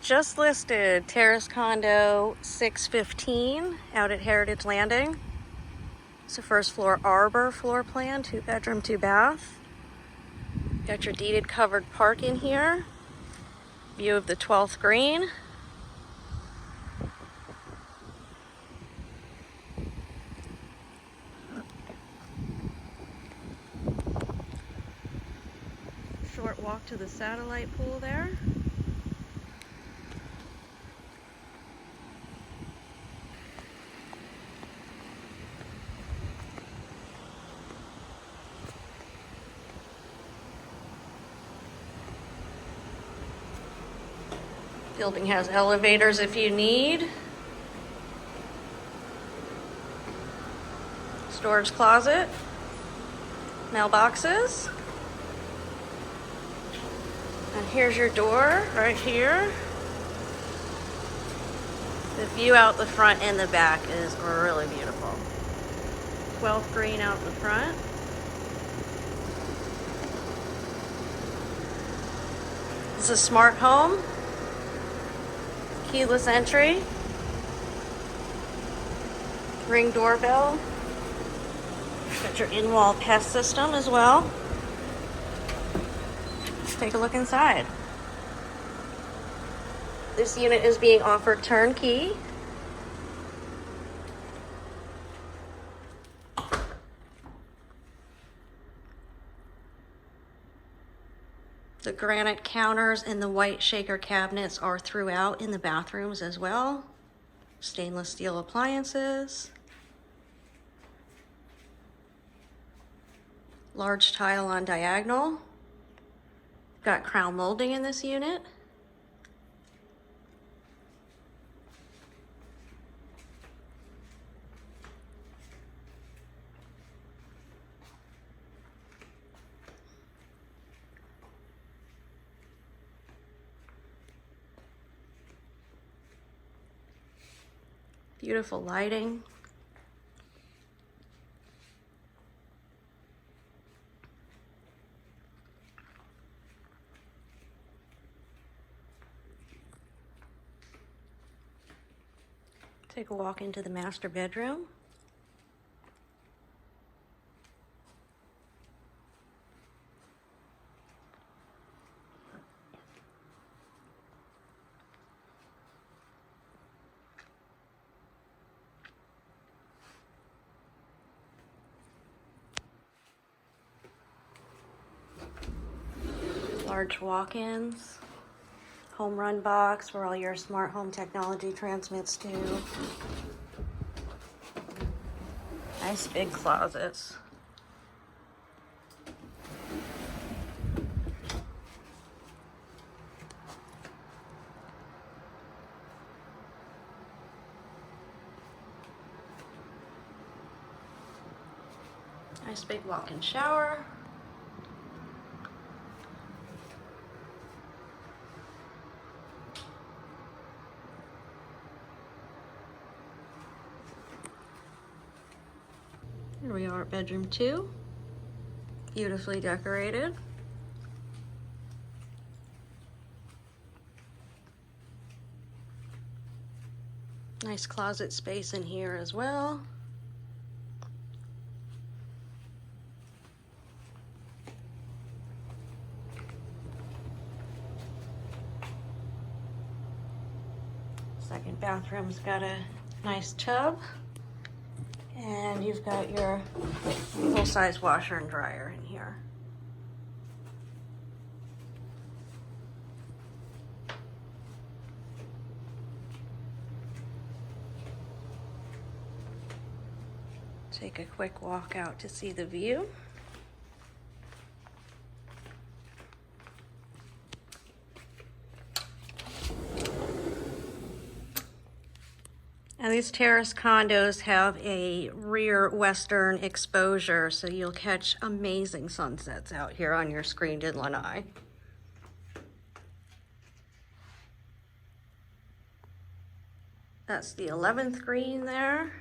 Just listed Terrace Condo 615 out at Heritage Landing. It's a first floor arbor floor plan, 2-bedroom, 2-bath. Got your deeded covered park in here. View of the 12th green. Short walk to the satellite pool there. Building has elevators if you need. Storage closet. Mailboxes. And here's your door right here. The view out the front and the back is really beautiful. 12th green out the front. It's a smart home. Keyless entry. Ring doorbell. Got your in-wall pest system as well. Let's take a look inside. This unit is being offered turnkey. The granite counters and the white shaker cabinets are throughout in the bathrooms as well. Stainless steel appliances. Large tile on diagonal. Got crown molding in this unit. Beautiful lighting. Take a walk into the master bedroom. Large walk-ins, home run box where all your smart home technology transmits to. Nice big closets. Nice big walk-in shower. Here we are at bedroom 2, beautifully decorated. Nice closet space in here as well. Second bathroom's got a nice tub. And you've got your full-size washer and dryer in here. Take a quick walk out to see the view. Now these terrace condos have a rear western exposure, so you'll catch amazing sunsets out here on your screened-in Lanai. That's the 11th green there.